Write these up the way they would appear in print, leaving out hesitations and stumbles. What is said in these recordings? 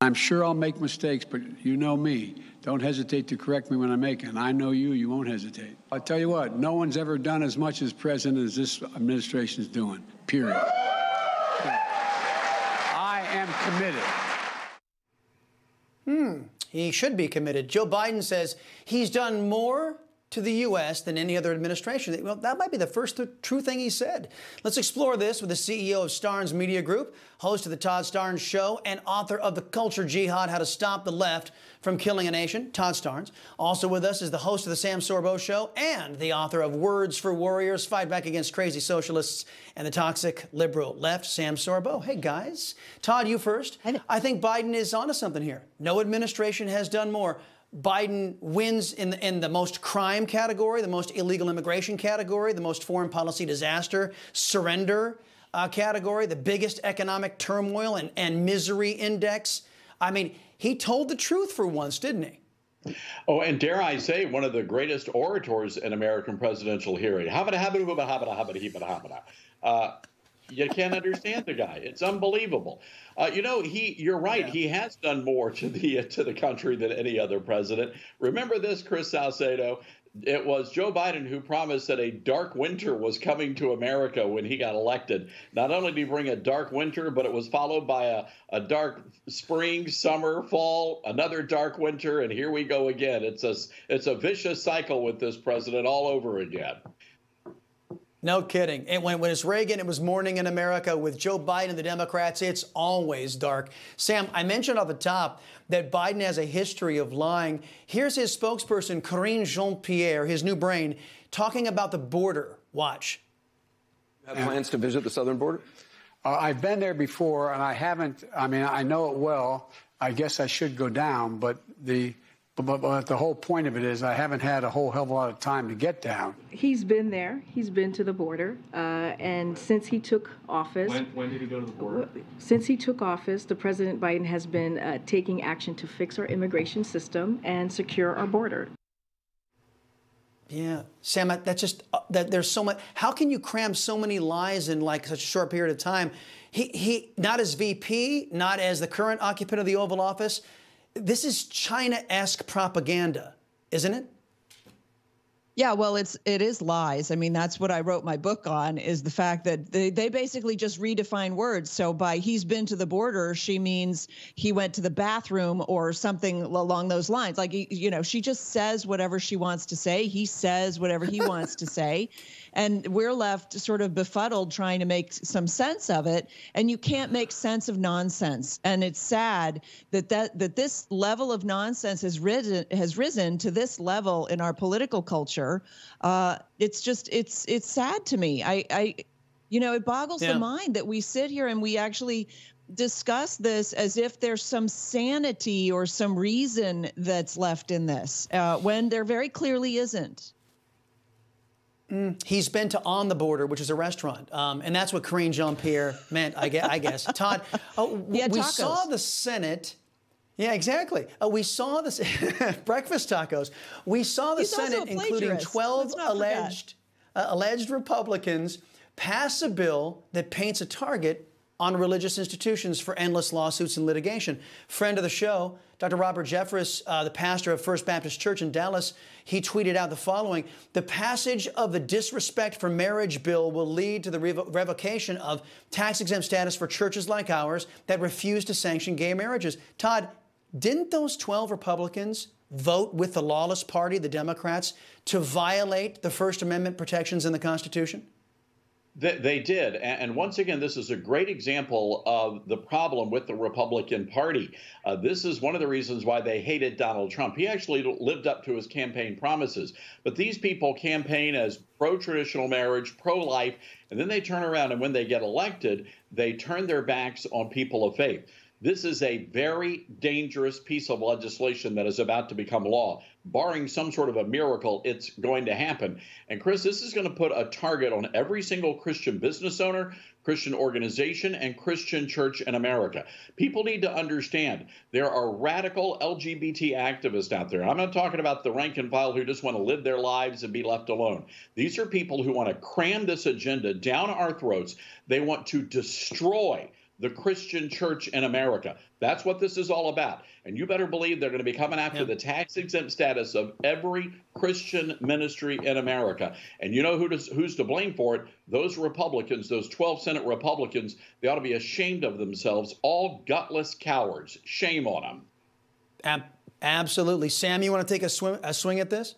I'm sure I'll make mistakes, but you know me. Don't hesitate to correct me when I make it. And I know you won't hesitate. I'll tell you what, no one's ever done as much as president as this administration is doing, period. I am committed. He should be committed. Joe Biden says he's done more to the U.S. than any other administration. Well, that might be the first true thing he said. Let's explore this with the CEO of Starnes Media Group, host of the Todd Starnes Show, and author of The Culture Jihad, How to Stop the Left from Killing a Nation, Todd Starnes. Also with us is the host of the Sorbo Show and the author of Words for Warriors, Fight Back Against Crazy Socialists and the Toxic Liberal Left, Sam Sorbo. Hey, guys. Todd, you first. I think Biden is onto something here. No administration has done more. Biden wins in the most crime category, the most illegal immigration category, the most foreign policy disaster, surrender category, the biggest economic turmoil and misery index. I mean, he told the truth for once, didn't he? Oh, and dare I say, one of the greatest orators in American presidential hearing. You can't understand the guy. It's unbelievable. You're right. Yeah. He has done more to the country than any other president. Remember this, Chris Salcedo? It was Joe Biden who promised that a dark winter was coming to America when he got elected. Not only did he bring a dark winter, but it was followed by a dark spring, summer, fall, another dark winter, and here we go again. It's a vicious cycle with this president all over again. No kidding. And when it's Reagan, it was morning in America. With Joe Biden and the Democrats, it's always dark. Sam, I mentioned off the top that Biden has a history of lying. Here's his spokesperson, Karine Jean-Pierre, his new brain, talking about the border. Watch. Have plans to visit the southern border? I've been there before, and I haven't. I mean, I know it well. I guess I should go down, but the whole point of it is I haven't had a whole hell of a lot of time to get down. He's been there. He's been to the border. And since he took office... When did he go to the border? Since he took office, the President Biden has been taking action to fix our immigration system and secure our border. Yeah. Sam, that's just... there's so much... How can you cram so many lies in like such a short period of time? He not as VP, not as the current occupant of the Oval Office... This is China-esque propaganda, isn't it? Yeah, well, it is lies. I mean, that's what I wrote my book on, is the fact that they basically just redefine words. So by he's been to the border, she means he went to the bathroom or something along those lines. Like, she just says whatever she wants to say. He says whatever he wants to say. And we're left sort of befuddled trying to make some sense of it. And you can't make sense of nonsense. And it's sad that this level of nonsense has risen to this level in our political culture. It's sad to me. It boggles the mind that we sit here and we actually discuss this as if there's some sanity or some reason that's left in this, when there very clearly isn't. He's been to On the Border, which is a restaurant. And that's what Karine Jean-Pierre meant, I guess. Todd, we saw the Senate. Yeah, exactly. We saw this breakfast tacos. We saw the Senate, including 12 alleged Republicans, pass a bill that paints a target on religious institutions for endless lawsuits and litigation. Friend of the show, Dr. Robert Jeffress, the pastor of First Baptist Church in Dallas, he tweeted out the following: the passage of the disrespect for marriage bill will lead to the revocation of tax-exempt status for churches like ours that refuse to sanction gay marriages. Todd, didn't those 12 Republicans vote with the lawless party, the Democrats, to violate the First Amendment protections in the Constitution? They did. And once again, this is a great example of the problem with the Republican Party. This is one of the reasons why they hated Donald Trump. He actually lived up to his campaign promises. But these people campaign as pro-traditional marriage, pro-life, and then they turn around and when they get elected, they turn their backs on people of faith. This is a very dangerous piece of legislation that is about to become law. Barring some sort of a miracle, it's going to happen. And Chris, this is going to put a target on every single Christian business owner, Christian organization, and Christian church in America. People need to understand there are radical LGBT activists out there. I'm not talking about the rank and file who just want to live their lives and be left alone. These are people who want to cram this agenda down our throats. They want to destroy the Christian church in America. That's what this is all about. And you better believe they're going to be coming after the tax-exempt status of every Christian ministry in America. And you know who's to blame for it? Those Republicans, those 12 Senate Republicans. They ought to be ashamed of themselves, all gutless cowards. Shame on them. Absolutely. Sam, you want to take a swing at this?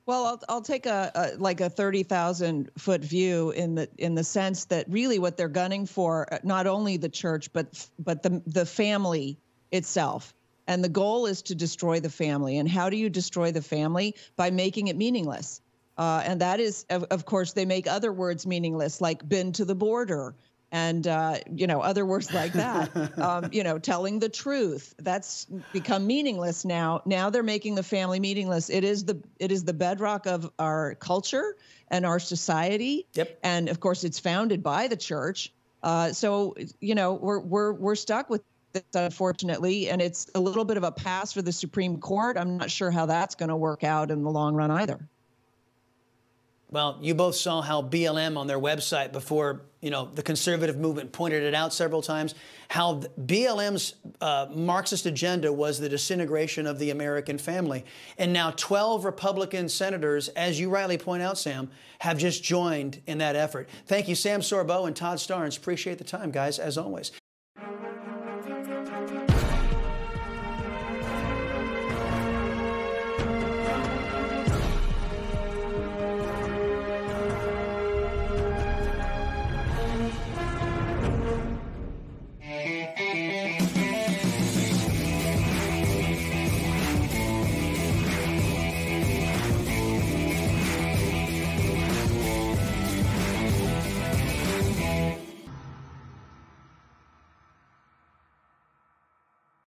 Well, I'll take a 30,000-foot view in the sense that really what they're gunning for, not only the church but the family itself, and the goal is to destroy the family. And how do you destroy the family? By making it meaningless, and that is, of course, they make other words meaningless, like "been to the border." And, other words like that, telling the truth, that's become meaningless now. Now they're making the family meaningless. It is the bedrock of our culture and our society. Yep. And of course, it's founded by the church. So, we're stuck with this, unfortunately, and it's a little bit of a pass for the Supreme Court. I'm not sure how that's going to work out in the long run either. Well, you both saw how BLM on their website before, the conservative movement pointed it out several times, how BLM's Marxist agenda was the disintegration of the American family. And now 12 Republican senators, as you rightly point out, Sam, have just joined in that effort. Thank you, Sam Sorbo and Todd Starnes. Appreciate the time, guys, as always.